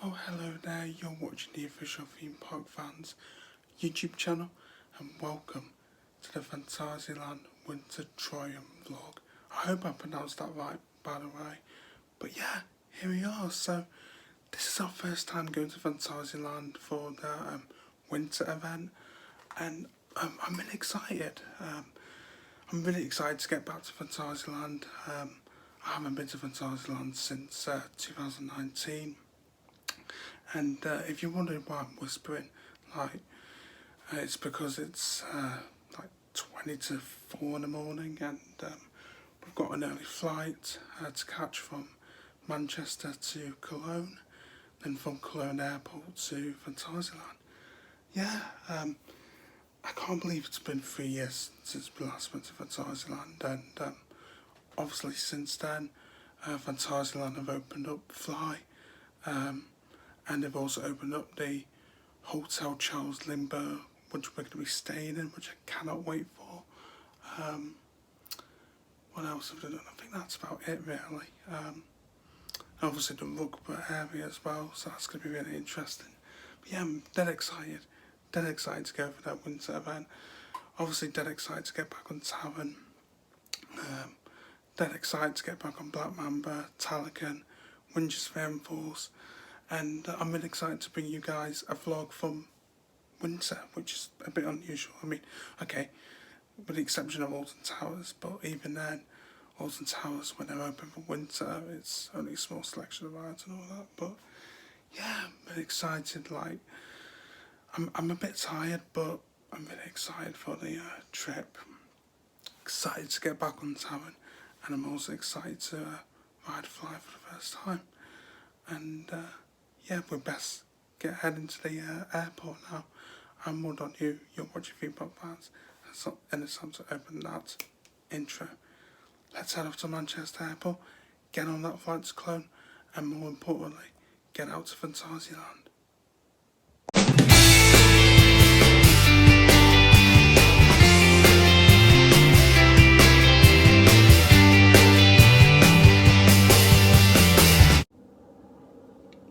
Oh hello there, you're watching the official theme park fans YouTube channel and welcome to the Phantasialand Wintertraum vlog. I hope I pronounced that right, by the way. But yeah, here we are. So this is our first time going to Phantasialand for the winter event, and I'm really excited. I'm really excited to get back to Phantasialand. I haven't been to Phantasialand since 2019. And if you're wondering why I'm whispering, it's because it's 20 to 4 in the morning, and we've got an early flight to catch from Manchester to Cologne, then from Cologne Airport to Phantasialand. Yeah, I can't believe it's been 3 years since we last went to Phantasialand, and obviously since then, Phantasialand have opened up F.L.Y. And they've also opened up the Hotel Charles Lindbergh, which we're going to be staying in, which I cannot wait for. What else have they done? I think that's about it really. Obviously the Rookburgh area as well, so that's going to be really interesting. But yeah, I'm dead excited to go for that winter event. Obviously dead excited to get back on Taron. Dead excited to get back on Black Mamba, Talocan, Winja's Falls. And I'm really excited to bring you guys a vlog from winter, which is a bit unusual. I mean, okay, with the exception of Alton Towers, but even then, Alton Towers, when they're open for winter, it's only a small selection of rides and all that. But yeah, I'm really excited. I'm a bit tired, but I'm really excited for the trip. Excited to get back on Taron, and I'm also excited to ride F.L.Y for the first time. And yeah, we best get heading to the airport now. I'm more on you, you're watching theme park fans, and it's time to open that intro. Let's head off to Manchester Airport, get on that flight to Cologne, and more importantly, get out to Phantasialand.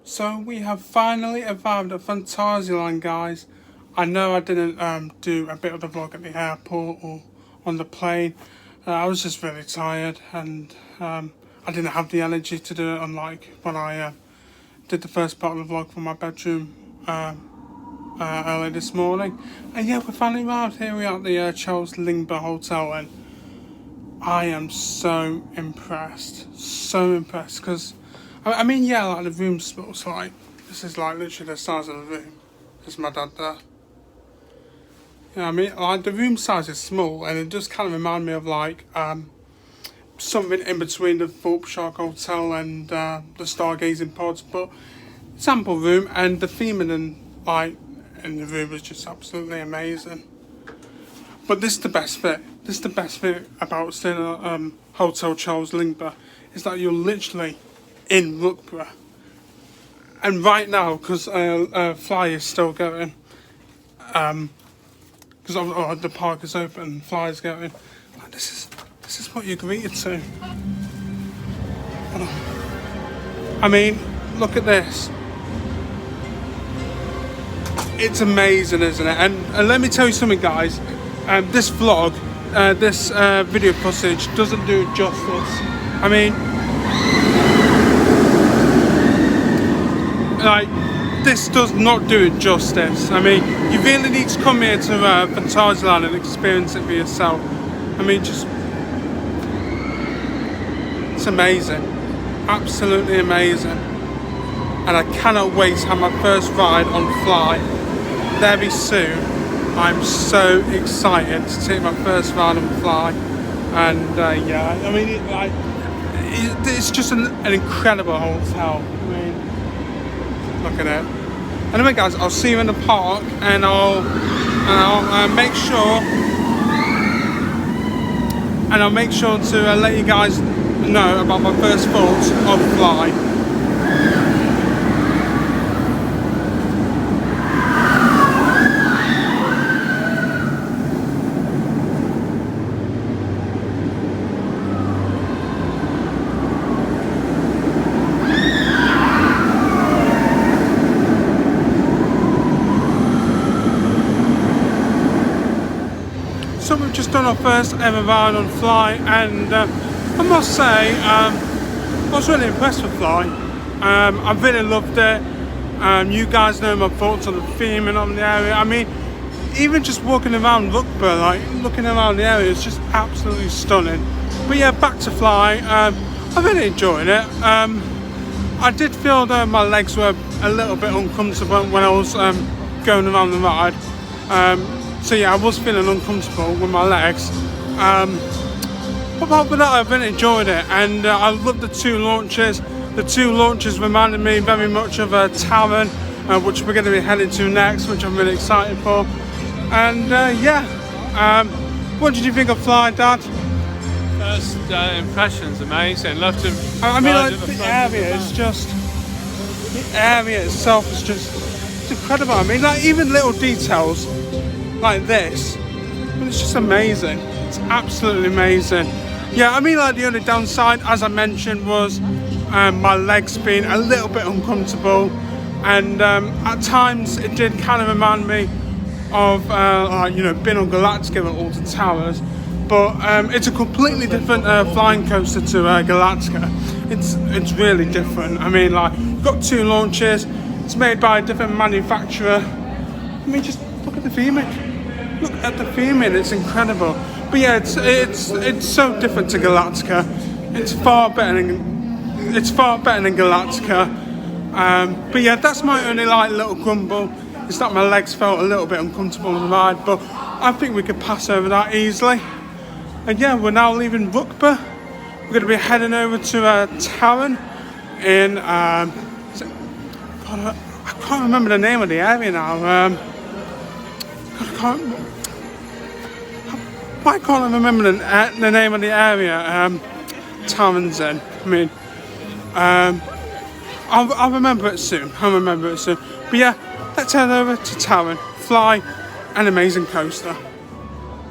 So we have finally arrived at Phantasialand, guys. I know I didn't do a bit of the vlog at the airport or on the plane. I was just really tired, and I didn't have the energy to do it, unlike when I did the first part of the vlog from my bedroom early this morning. And yeah, we finally arrived. Here we are at the Charles Lindbergh Hotel, and I am so impressed, because I mean, yeah, like the room smells like, this is like literally the size of the room. There's my dad there. Yeah, I mean, like the room size is small, and it does kind of remind me of like something in between the Thorpe Shark Hotel and the stargazing pods, but it's ample room, and the theming in the room is just absolutely amazing. But this is the best bit. This is the best bit about staying at Hotel Charles Lindbergh, is that you're literally in Rookburgh, and right now, because F.L.Y is still going, because the park is open, F.L.Y is going. Like, this is what you're greeted to. I mean, look at this. It's amazing, isn't it? And let me tell you something, guys. This vlog, this video footage doesn't do it justice. I mean, this does not do it justice. I mean, you really need to come here to Phantasialand and experience it for yourself. I mean, it's amazing, absolutely amazing. And I cannot wait to have my first ride on F.L.Y very soon. I'm so excited to take my first ride on F.L.Y, and yeah, I mean, it's just an incredible hotel. I mean, look at it. Anyway, guys, I'll see you in the park, and I'll make sure to let you guys know about my first thoughts of F.L.Y. on our first ever ride on F.L.Y, and I must say, I was really impressed with F.L.Y. I really loved it. You guys know my thoughts on the theming on the area. I mean, even just walking around Rookburgh, like looking around the area, it's just absolutely stunning. But yeah, back to F.L.Y. I really enjoyed it. I did feel that my legs were a little bit uncomfortable when I was going around the ride. So yeah, I was feeling uncomfortable with my legs. But apart from that, I really enjoyed it, and I loved the two launches. The two launches reminded me very much of Taron, which we're going to be heading to next, which I'm really excited for. And what did you think of F.L.Y, Dad? First impressions, amazing. Love to. I mean, like, the area is just, the area itself is just, it's incredible. I mean, like, even little details like this, I mean, it's just amazing. It's absolutely amazing. Yeah, I mean, like, the only downside, as I mentioned, was my legs being a little bit uncomfortable, and at times it did kind of remind me of like, you know, being on Galactica at all the towers. But it's a completely different flying coaster to Galactica. It's really different. I mean, like, we've got two launches. It's made by a different manufacturer. I mean, just look at the theming. Look at the theming. It's incredible. But yeah, it's so different to Galactica. It's far better than Galactica. But yeah, that's my only like little grumble. It's that my legs felt a little bit uncomfortable on the ride, but I think we could pass over that easily. And yeah, we're now leaving Rookburgh. We're going to be heading over to Taron in, I can't remember the name of the area now. Why can't I remember the name of the area Taron's in? I mean, I'll remember it soon. But yeah, let's head over to Taron. F.L.Y, an amazing coaster.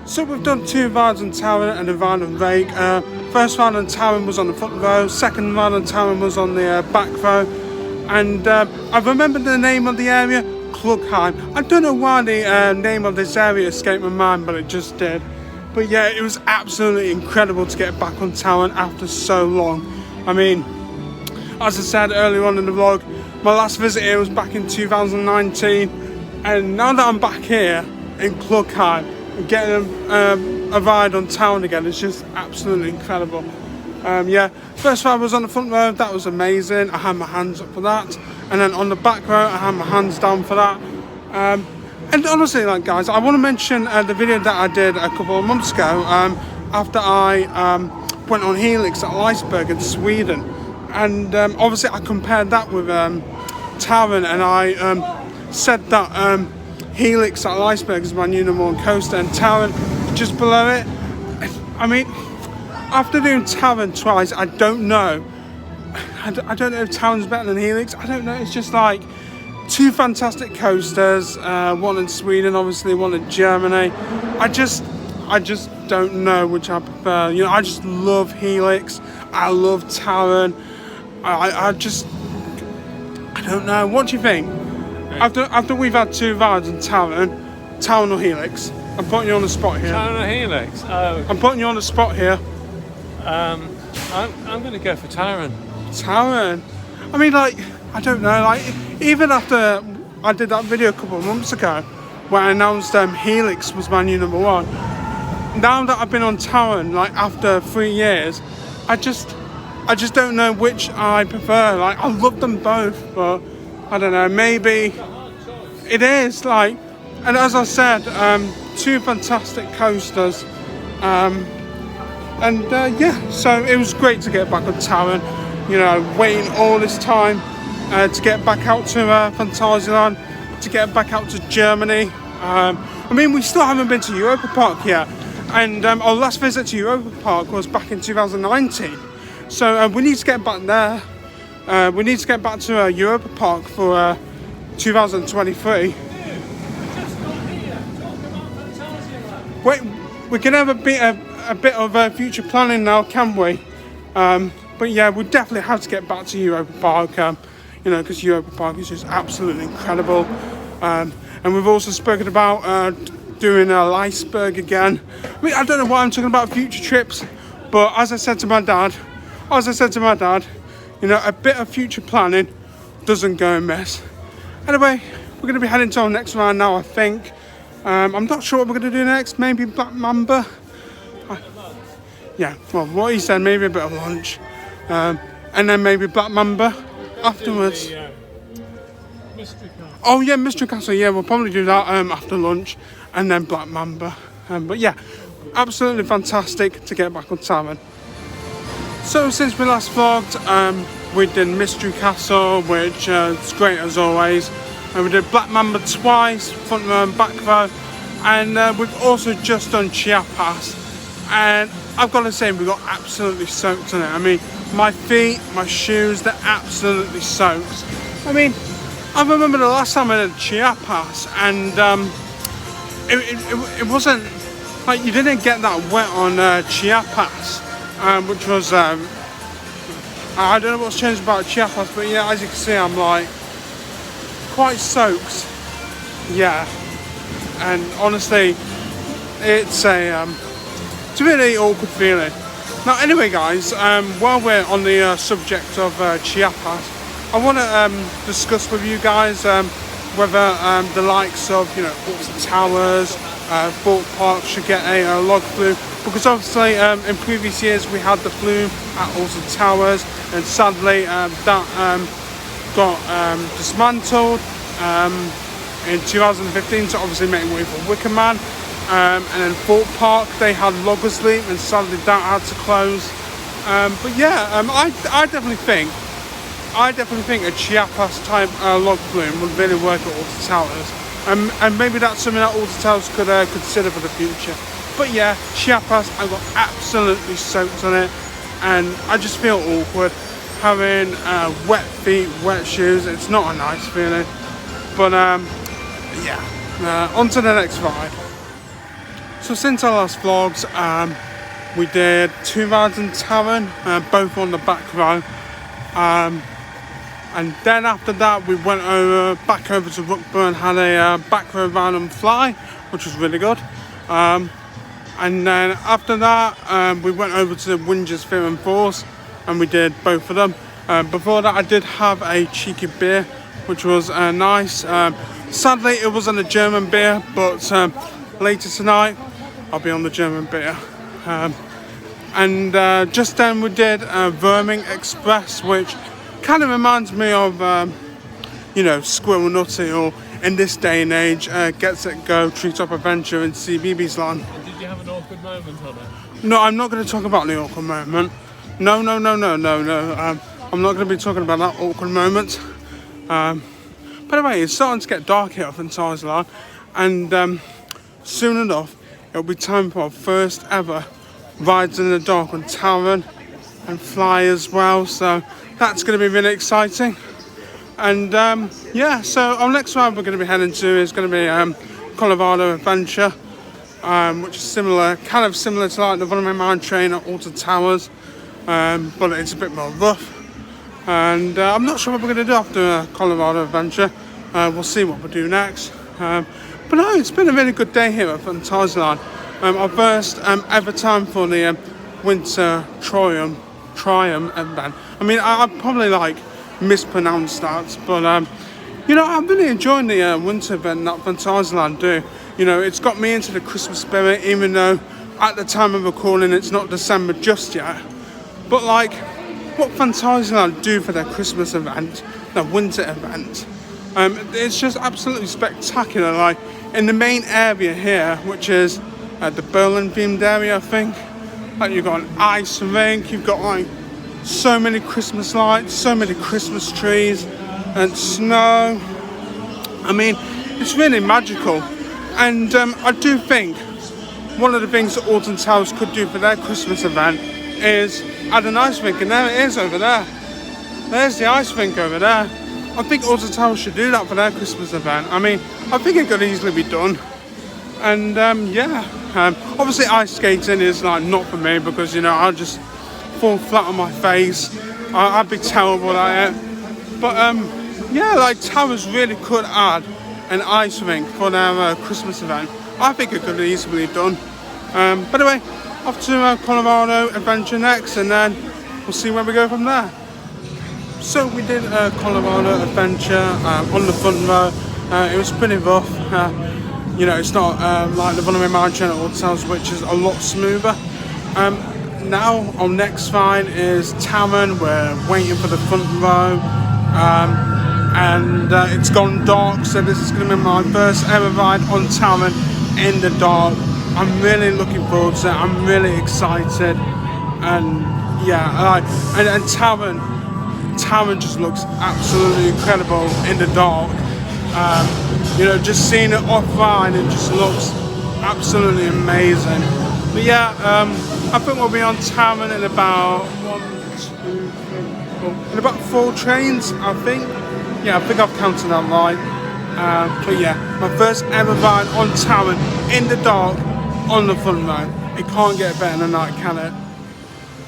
So we've done two rides on Taron and a ride on Rake. First ride on Taron was on the front row, second ride on Taron was on the back row. And I remember the name of the area, Klugheim. I don't know why the name of this area escaped my mind, but it just did. But yeah, it was absolutely incredible to get back on Taron after so long. I mean, as I said earlier on in the vlog, my last visit here was back in 2019. And now that I'm back here in Klugheim, getting a ride on Taron again is just absolutely incredible. Yeah, first ride was on the front row. That was amazing. I had my hands up for that, and then on the back row I had my hands down for that. And honestly, like, guys, I want to mention the video that I did a couple of months ago after I went on Helix at Iceberg in Sweden, and obviously I compared that with Taron, and I said that Helix at Iceberg is my new #1 coaster, and Taron just below it. I mean, after doing Taron twice, I don't know. I don't know if Taron's better than Helix. I don't know. It's just like two fantastic coasters. One in Sweden, obviously, one in Germany. I just don't know which I prefer. You know, I just love Helix. I love Taron. I don't know. What do you think? After we've had two rides on Taron or Helix, I'm putting you on the spot here. Taron or Helix? Oh. I'm putting you on the spot here. I'm going to go for Taron. Taron? I mean, like, I don't know, like, even after I did that video a couple of months ago where I announced Helix was my new #1, now that I've been on Taron, like, after 3 years, I just don't know which I prefer. Like, I love them both, but I don't know, maybe it is, like, and as I said, two fantastic coasters, yeah, so it was great to get back on Taron, you know, waiting all this time to get back out to Phantasialand, to get back out to Germany. I mean, we still haven't been to Europa Park yet, and our last visit to Europa Park was back in 2019, so we need to get back there. We need to get back to Europa Park for 2023. Wait, we can have a bit of future planning now, can we? But yeah, we definitely have to get back to Europa Park, you know, because Europa Park is just absolutely incredible. And we've also spoken about doing a iceberg again. I mean, I don't know why I'm talking about future trips, but as I said to my dad, you know, a bit of future planning doesn't go amiss. Anyway, we're going to be heading to our next round now, I think. I'm not sure what we're going to do next. Maybe Black Mamba. Yeah, well, what he said, maybe a bit of lunch. And then maybe Black Mamba afterwards. Oh yeah, Mystery Castle. Yeah, we'll probably do that after lunch, and then Black Mamba. But yeah, absolutely fantastic to get back on Taron. So since we last vlogged, we did Mystery Castle, which is great as always. And we did Black Mamba twice, front row and back row. And we've also just done Chiapas. And I've got to say, we got absolutely soaked on it. I mean, my feet, my shoes, they're absolutely soaked. I mean, I remember the last time I did Chiapas, and it wasn't, like, you didn't get that wet on Chiapas, which was, I don't know what's changed about Chiapas, but yeah, as you can see, I'm like, quite soaked, yeah, and honestly, it's a really awkward feeling. Now anyway guys, while we're on the subject of Chiapas, I want to discuss with you guys whether the likes of, you know, Alta Towers, Thorpe Park should get a log flume, because obviously in previous years we had the flume at Alta Towers, and sadly that got dismantled in 2015 to obviously make way for Wicker Man. And then Thorpe Park, they had loggers leave, and sadly that had to close. But yeah, I definitely think a Chiapas type log flume would really work at Alta Towers, and maybe that's something that Alta Towers could consider for the future. But yeah, Chiapas, I got absolutely soaked on it, and I just feel awkward having wet feet, wet shoes. It's not a nice feeling. But yeah, on to the next ride. So since our last vlogs, we did 2 rides in Taron, both on the back row. And then after that, we went back over to Rookburgh and had a back row ride on F.L.Y, which was really good. And then after that, we went over to Winja's Fear and Force, and we did both of them. Before that, I did have a cheeky beer, which was nice. Sadly, it wasn't a German beer, but later tonight, I'll be on the German beer. And just then we did Verming Express, which kind of reminds me of, you know, Squirrel Nutty, or in this day and age, Get Set Go, Treetop Adventure in CBeebies Land. Did you have an awkward moment on it? No, I'm not going to talk about the awkward moment. No. I'm not going to be talking about that awkward moment. By the way, it's starting to get dark here at Phantasialand, and soon enough, it'll be time for our first ever rides in the dark on Taron and F.L.Y as well, so that's going to be really exciting. And yeah, so our next ride we're going to be heading to is going to be Colorado Adventure, which is similar, kind of similar to like the Runaway Mine Train at Alta Towers, but it's a bit more rough. And I'm not sure what we're going to do after Colorado Adventure. We'll see what we'll do next. But no, it's been a really good day here at Phantasialand. Our first ever time for the Wintertraum event. I mean, I probably like mispronounced that, but you know, I'm really enjoying the winter event that Phantasialand do. You know, it's got me into the Christmas spirit, even though at the time of recording it's not December just yet. But like, what Phantasialand do for their Christmas event, their winter event, it's just absolutely spectacular. Like in the main area here, which is the Berlin themed area, I think, like you've got an ice rink, you've got like so many Christmas lights, so many Christmas trees and snow. I mean, it's really magical. And I do think one of the things that Alta Towers could do for their Christmas event is add an ice rink, and there it is over there. There's the ice rink over there. I think Alta Towers should do that for their Christmas event. I mean, I think it could easily be done. And yeah, obviously ice skating is like not for me, because you know, I'll just fall flat on my face. I'd be terrible at it. But yeah, like Towers really could add an ice rink for their Christmas event. I think it could have easily done. But anyway, off to Colorado Adventure next, and then we'll see where we go from there. So we did Colorado Adventure on the front row. It was pretty rough. You know, it's not like the one of my channel hotels, which is a lot smoother. Now our next ride is Taron. We're waiting for the front row, and it's gone dark, so this is going to be my first ever ride on Taron in the dark. I'm really looking forward to it. I'm really excited, and yeah, and Taron just looks absolutely incredible in the dark. You know, just seeing it offline, it just looks absolutely amazing. But yeah, I think we'll be on Taron in about 4 trains, I think. Yeah, I think I've counted that right. But yeah, my first ever ride on Taron in the dark on the front row. It can't get better than that, can it?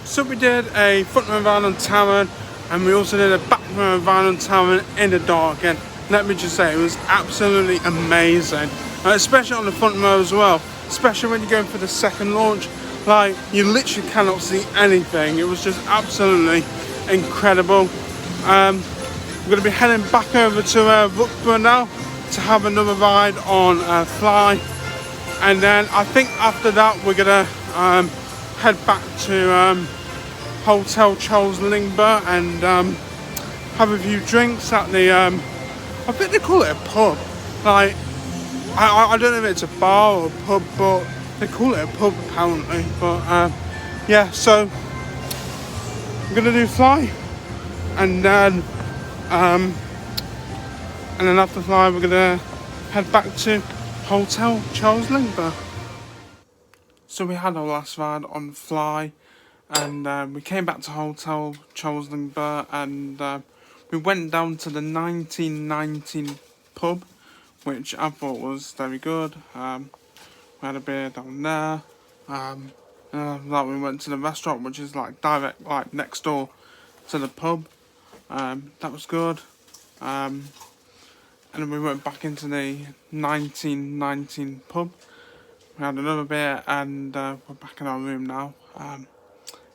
So we did a front row ride on Taron, and we also did a back row ride on Taron in the dark. And let me just say, it was absolutely amazing, especially on the front row as well. Especially when you're going for the second launch, like you literally cannot see anything. It was just absolutely incredible. We're going to be heading back over to Rookburgh now to have another ride on F.L.Y, and then I think after that we're going to head back to Hotel Charles Lindbergh and have a few drinks at the I think they call it a pub. Like, I don't know if it's a bar or a pub, but they call it a pub apparently. But yeah, so we're gonna do F.L.Y, and then after F.L.Y we're gonna head back to Hotel Charles Lindbergh. So we had our last ride on F.L.Y, and we came back to Hotel Charles Lindbergh, and we went down to the 1919 pub, which I thought was very good. We had a beer down there. And we went to the restaurant, which is like direct, like next door to the pub. That was good. And then we went back into the 1919 pub. We had another beer, and we're back in our room now.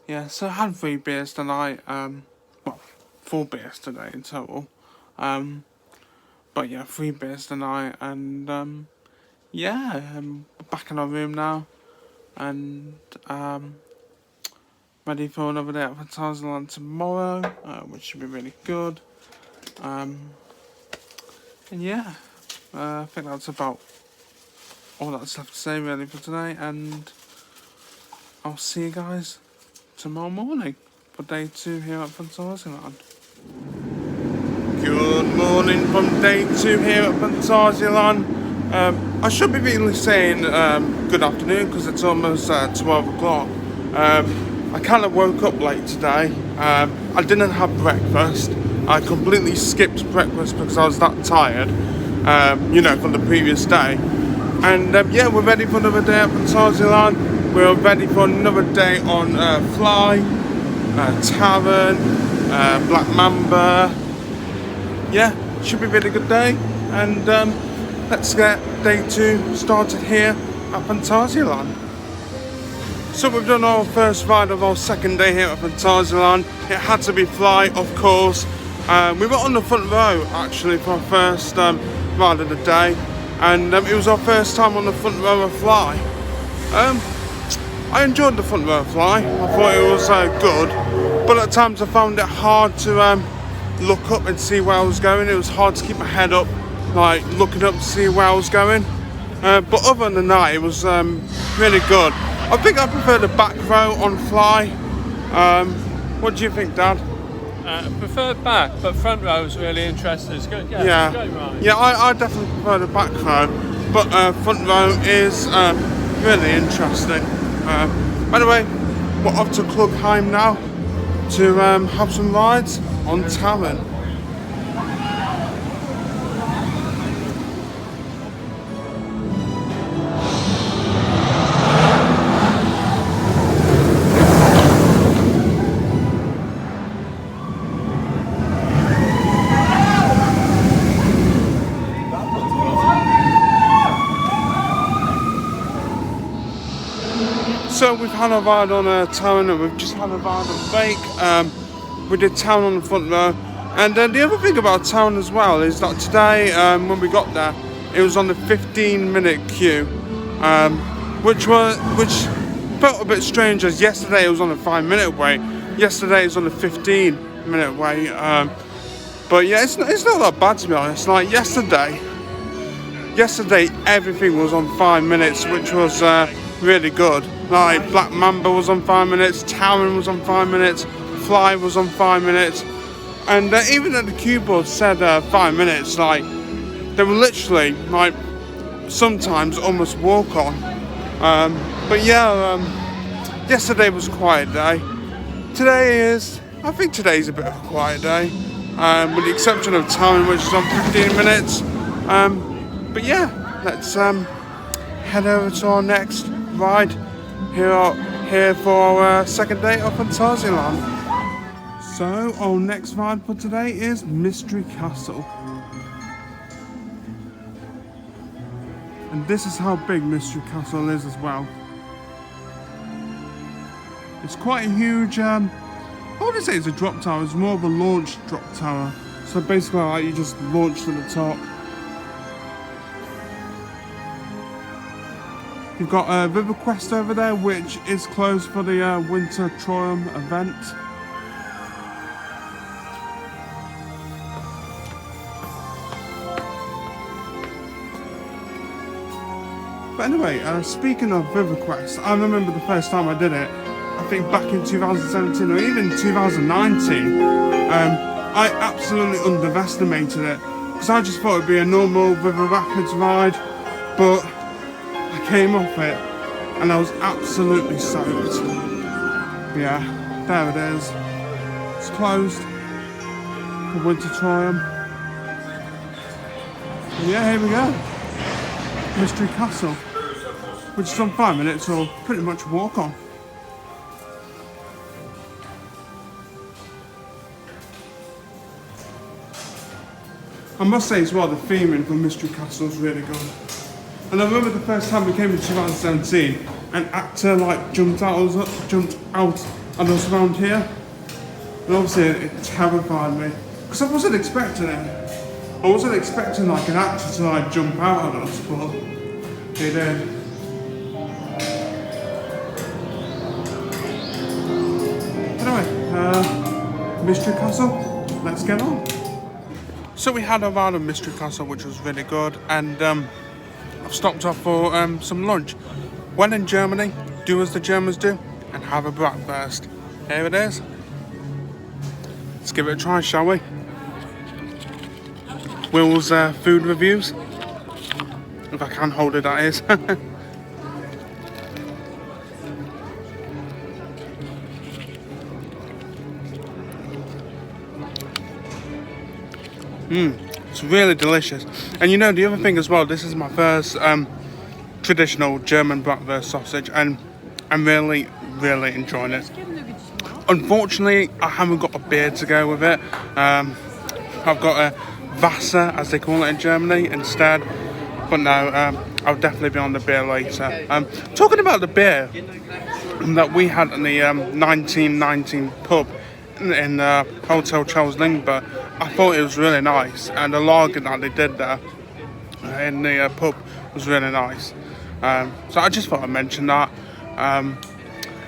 Yeah, so I had 3 beers tonight. Well, 4 beers today in total. But yeah, 3 beers tonight, and yeah, we're back in our room now, and ready for another day at Phantasialand tomorrow, which should be really good. And yeah, I think that's about all that's left to say really for today, and I'll see you guys tomorrow morning for day 2 here at Phantasialand. Good morning from day 2 here at Phantasialand. I should be really saying good afternoon because it's almost 12 o'clock. I kind of woke up late today. I didn't have breakfast. I completely skipped breakfast because I was that tired, you know, from the previous day. And yeah, we're ready for another day at Phantasialand. We're ready for another day on F.L.Y, Taron, Black Mamba. Yeah, should be a really good day, and let's get day 2 started here at Phantasialand. So we've done our first ride of our second day here at Phantasialand. It had to be F.L.Y, of course. We were on the front row actually for our first ride of the day, and it was our first time on the front row of F.L.Y. I enjoyed the front row of F.L.Y. I thought it was good, but at times I found it hard to look up and see where I was going. It was hard to keep my head up, like looking up to see where I was going. But other than that, it was really good. I think I prefer the back row on F.L.Y. What do you think, Dad? I prefer back, but front row was really interesting. It's good. Yeah, it's a great ride. Yeah, I definitely prefer the back row, but front row is really interesting. By the way, we're off to Clubheim now to have some rides on Taron. So we've had a ride on Taron, and we've just had a ride on Bake. We did Taron on the front row. And the other thing about Taron as well is that today, when we got there, it was on the 15-minute queue, which felt a bit strange, as yesterday it was on a 5-minute wait. Yesterday it was on a 15-minute wait. But yeah, it's not that bad, to be honest. Like yesterday everything was on 5 minutes, which was really good. Like Black Mamba was on 5 minutes, Taron was on 5 minutes, F.L.Y was on 5 minutes. And even at the queue board said 5 minutes, like, they were literally, like, sometimes almost walk on. But yeah, yesterday was a quiet day. I think today's a bit of a quiet day. With the exception of Taron, which is on 15 minutes. But yeah, let's head over to our next ride here for our second day of Phantasialand. So, our next ride for today is Mystery Castle. And this is how big Mystery Castle is as well. It's quite a huge, I wouldn't say it's a drop tower, it's more of a launch drop tower. So basically like you just launch to the top. You've got River Quest over there, which is closed for the Wintertraum event. But anyway, speaking of River Quest, I remember the first time I did it, I think back in 2017 or even 2019, I absolutely underestimated it, because I just thought it'd be a normal River Rapids ride, but I came off it and I was absolutely soaked. But yeah, there it is. It's closed for Wintertraum. Yeah, here we go. Mystery Castle, which is on 5 minutes or pretty much walk on. I must say as well, the theming for Mystery Castle is really good. And I remember the first time we came in 2017, an actor like jumped out at us around here, and obviously it terrified me because I wasn't expecting it. I wasn't expecting like an actor to like jump out at us, but he did. Anyway, Mystery Castle, let's get on. So we had a ride of Mystery Castle, which was really good, and I've stopped off for some lunch. When in Germany, do as the Germans do and have a breakfast. Here it is. Let's give it a try, shall we? Will's food reviews, if I can hold it, that is. It's really delicious. And you know, the other thing as well, this is my first traditional German breakfast sausage, and I'm really enjoying it. Unfortunately, I haven't got a beer to go with it. I've got a Wasser, as they call it in Germany, instead. But no, I'll definitely be on the beer later. Talking about the beer that we had in the 1919 pub in Hotel Charles Lindbergh, I thought it was really nice, and the lager that they did there in the pub was really nice. So I just thought I'd mention that.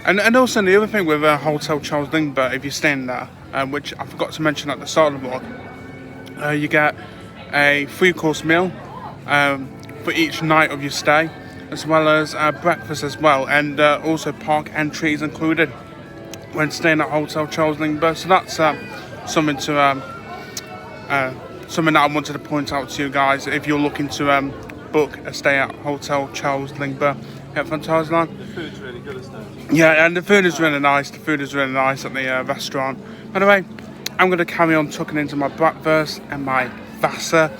And also the other thing with Hotel Charles Lindbergh, if you're staying there, which I forgot to mention at the start of the vlog, you get a 3-course meal for each night of your stay, as well as breakfast as well, and also park entries included when staying at Hotel Charles Lindbergh. So that's something to something that I wanted to point out to you guys if you're looking to book a stay at Hotel Charles Lindbergh at Phantasialand. The food's really good, isn't it? Yeah, and the food is really nice. The food is really nice at the restaurant. Anyway, I'm going to carry on tucking into my breakfast and my Wasser,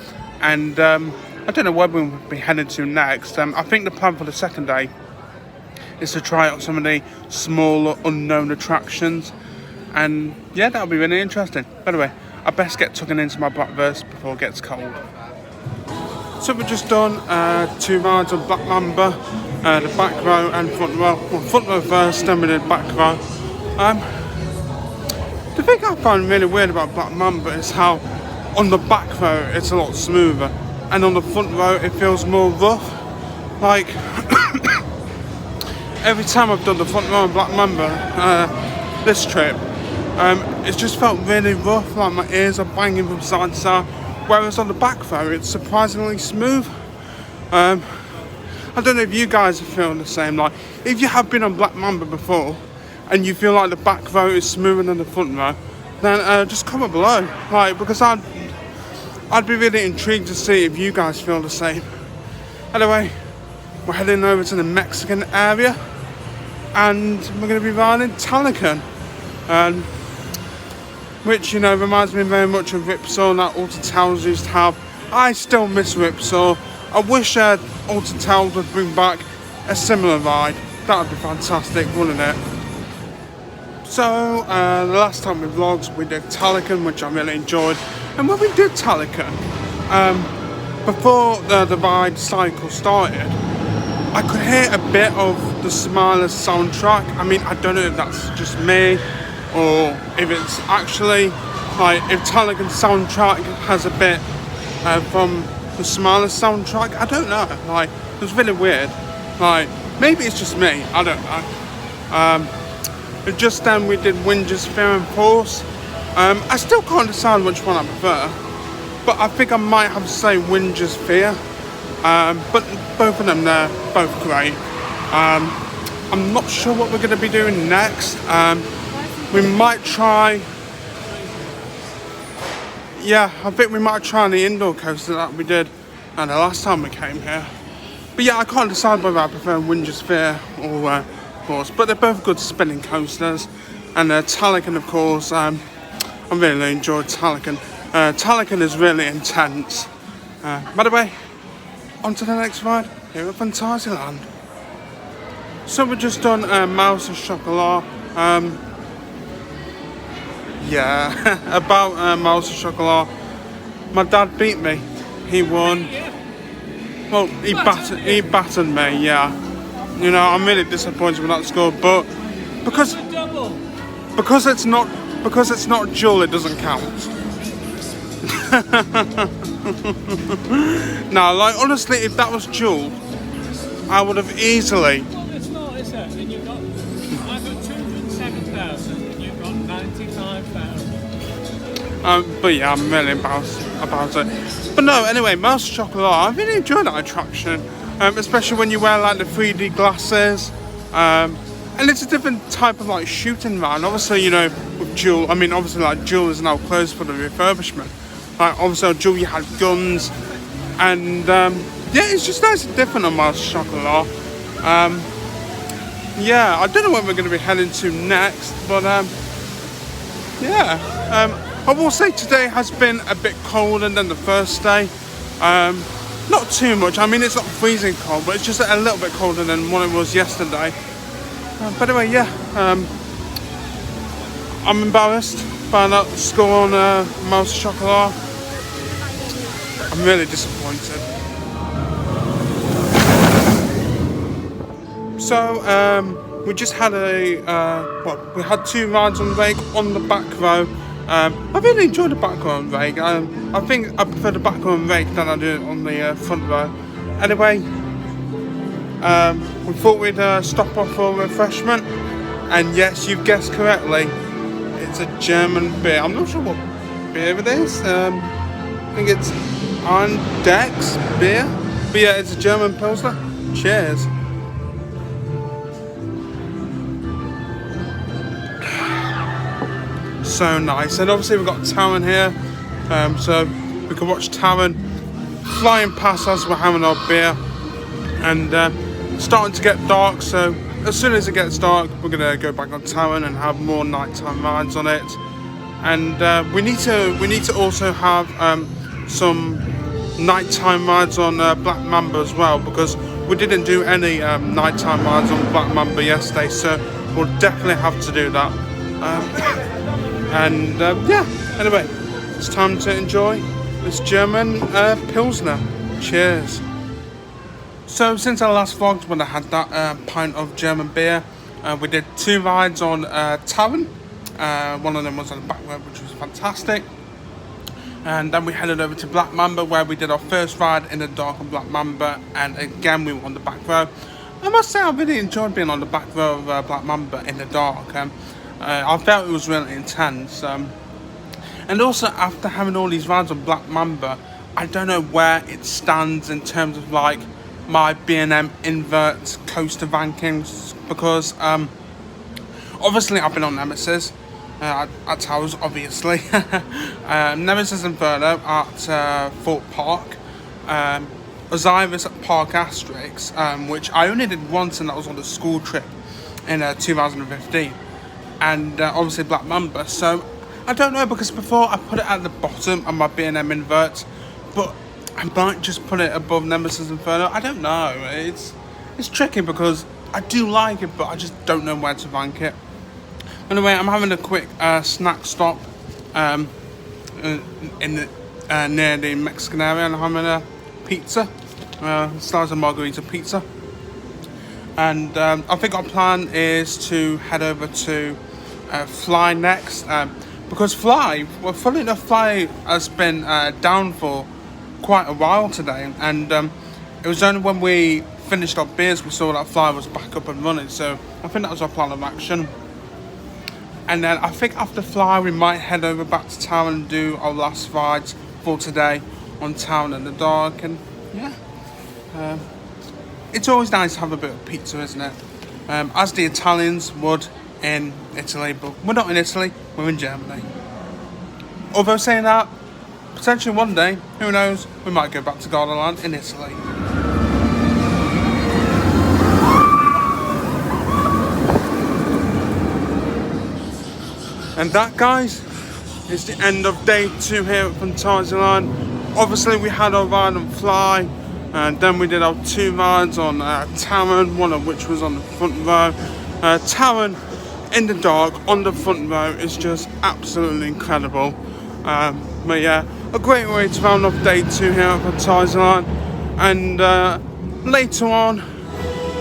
and I don't know where we'll be heading to next. I think the plan for the second day is to try out some of the smaller unknown attractions, and yeah, that'll be really interesting. But anyway, I best get tucking into my breakfast before it gets cold. So we've just done 2 rides on Black Mamba. the back row and front row. Well, front row first, then we did back row. The thing I find really weird about Black Mamba is how on the back row it's a lot smoother, and on the front row it feels more rough. Like every time I've done the front row on Black Mamba this trip, it's just felt really rough, like my ears are banging from side to side, whereas on the back row it's surprisingly smooth. I don't know if you guys are feeling the same. Like if you have been on Black Mamba before and you feel like the back row is smoother than the front row, then just comment below, like, because I'd be really intrigued to see if you guys feel the same. Anyway, we're heading over to the Mexican area and we're going to be riding Talocan, which, you know, reminds me very much of Ripsaw that Alton Towers used to have. I still miss Ripsaw. I wish Alton Towers would bring back a similar ride. That would be fantastic, wouldn't it? So, the last time we vlogged, we did Talocan, which I really enjoyed. And when we did Talocan, before the ride cycle started, I could hear a bit of the Smilers soundtrack. I mean, I don't know if that's just me, or if it's actually, like, if Talocan's soundtrack has a bit from the Smilers soundtrack. I don't know, like, it was really weird. Like, maybe it's just me, I don't know. But just then we did Winja's Fear and Force. I still can't decide which one I prefer, but I think I might have to say Winja's Fear. But both of them, they're both great. I'm not sure what we're going to be doing next. We might try, yeah, I think we might try the indoor coaster that we did the last time we came here. But yeah, I can't decide whether I prefer Winja's Fear or Force, but they're both good spinning coasters. And Talocan, of course, I really enjoyed Talocan. Talocan is really intense. By the way, on to the next ride here at Phantasialand. So we've just done Mouse and Chocolat. Yeah, about Mouse and Chocolat. My dad beat me. He won. Well, he battered me, yeah. You know, I'm really disappointed with that score, but because it's not dual, it doesn't count. No, like, honestly, if that was dual, I would have easily. Well, it's not, is it? And you've got, I've got 207,000 and you've got 95,000. But yeah, I'm really embarrassed about it. But no, anyway, Mouse Chocolat, I really enjoyed that attraction, especially when you wear like the 3D glasses. And it's a different type of like shooting ride. Obviously, you know, with Jewel, I mean, obviously like Jewel is now closed for the refurbishment. Like obviously on Jewel you had guns, and yeah, it's just nice and different on Mouse Chocolat. Yeah, I don't know where we're going to be heading to next, but yeah, I will say today has been a bit colder than the first day. Not too much. I mean, it's not freezing cold, but it's just a little bit colder than what it was yesterday. But anyway, yeah, I'm embarrassed by that score on Mouse Chocolat. I'm really disappointed. So, we just had we had two rides on Rake on the back row. I really enjoyed the back row on Rake. I think I prefer the back row on Rake than I do on the front row. Anyway, we thought we'd stop off for refreshment, and yes, you've guessed correctly, it's a German beer. I'm not sure what beer it is. I think it's Dex beer, but yeah, it's a German Pilsner. Cheers. So nice, and obviously we've got Taron here, so we can watch Taron flying past as we're having our beer. And starting to get dark, so as soon as it gets dark, we're gonna go back on Taron and have more nighttime rides on it. And we need to also have some nighttime rides on Black Mamba as well, because we didn't do any nighttime rides on Black Mamba yesterday, so we'll definitely have to do that. Yeah, anyway, it's time to enjoy this German Pilsner. Cheers. So since I last vlogged when I had that pint of German beer, we did 2 rides on Taron. One of them was on the back road, which was fantastic. And then we headed over to Black Mamba, where we did our first ride in the dark on Black Mamba, and again we were on the back row. I must say I really enjoyed being on the back row of Black Mamba in the dark. I felt it was really intense. And also, after having all these rides on Black Mamba, I don't know where it stands in terms of like my B&M invert coaster rankings, because obviously I've been on Nemesis at Towers, obviously. Nemesis Inferno at Fort Park, Osiris at Park Asterix, which I only did once, and that was on a school trip in 2015, and obviously Black Mamba. So I don't know, because before I put it at the bottom of my B&M invert, but I might just put it above Nemesis Inferno. I don't know. It's tricky because I do like it, but I just don't know where to rank it. Anyway, I'm having a quick snack stop near the Mexican area, and I'm having a pizza. Starts a margarita pizza. And I think our plan is to head over to F.L.Y next. Because F.L.Y, well, funny enough, F.L.Y has been down for quite a while today, and it was only when we finished our beers we saw that F.L.Y was back up and running. So I think that was our plan of action. And then I think after F.L.Y we might head over back to town and do our last rides for today on Town in the Dark. And yeah, it's always nice to have a bit of pizza, isn't it? As the Italians would in Italy, but we're not in Italy, we're in Germany. Although saying that, potentially one day, who knows, we might go back to Gardaland in Italy. And that, guys, is the end of day 2 here at Phantasialand. Obviously we had our ride on F.L.Y, and then we did our 2 rides on Taron, one of which was on the front row. Taron in the dark on the front row is just absolutely incredible. But yeah, a great way to round off day 2 here at Phantasialand. And later on,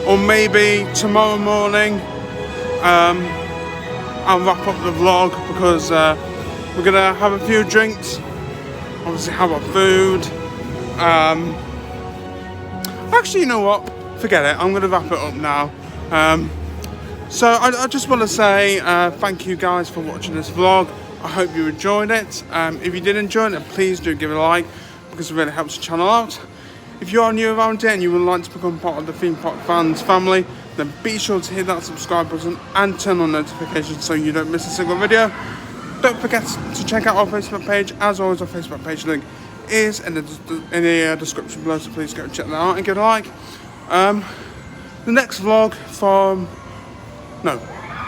or maybe tomorrow morning, I'll wrap up the vlog, because we're gonna have a few drinks, obviously have our food. Actually, you know what? Forget it. I'm gonna wrap it up now. So I just want to say thank you guys for watching this vlog. I hope you enjoyed it. If you did enjoy it, please do give it a like, because it really helps the channel out. If you are new around here and you would like to become part of the Theme Park Fans family, then be sure to hit that subscribe button and turn on notifications so you don't miss a single video. Don't forget to check out our Facebook page. As always, our Facebook page link is in the description below, so please go check that out and give it a like. The next vlog from... No,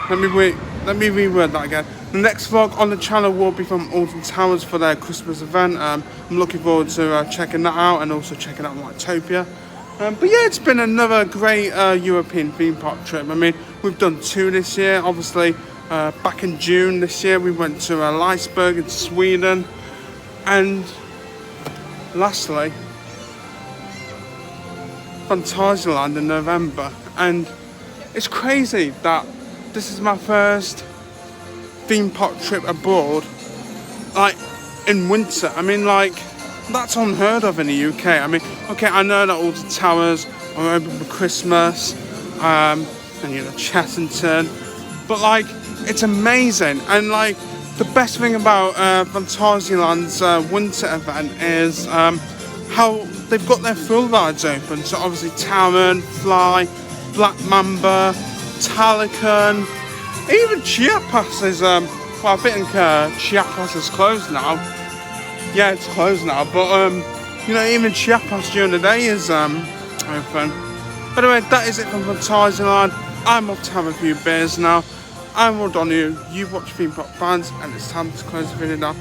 let me reword that again. The next vlog on the channel will be from Alton Towers for their Christmas event. I'm looking forward to checking that out, and also checking out Lightopia. But yeah, it's been another great European theme park trip. I mean, we've done 2 this year. Obviously, back in June this year, we went to Lindbergh in Sweden. And lastly, Phantasialand in November. And it's crazy that this is my first theme park trip abroad, like in winter. I mean, like, that's unheard of in the UK. I mean, okay, I know that all the towers are open for Christmas, and you know, Chessington, but like, it's amazing. And like, the best thing about Phantasialand's winter event is how they've got their full rides open. So obviously Taron, F.L.Y, Black Mamba, Talocan, even Chiapas is, well, I think Chiapas is closed now. Yeah, it's closed now, but you know, even Chiapas during the day is open. But anyway, that is it from Phantasialand. I'm off to have a few beers now. I'm well done you. You've watched Theme Park Fans, and it's time to close the video now.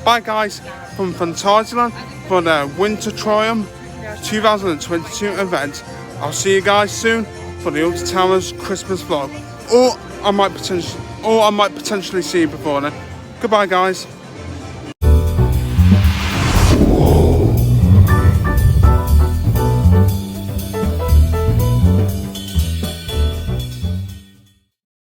Bye guys from Phantasialand for the Wintertraum 2022 event. I'll see you guys soon for the Alton Towers Christmas vlog. Or I might potentially see you before then. Goodbye guys.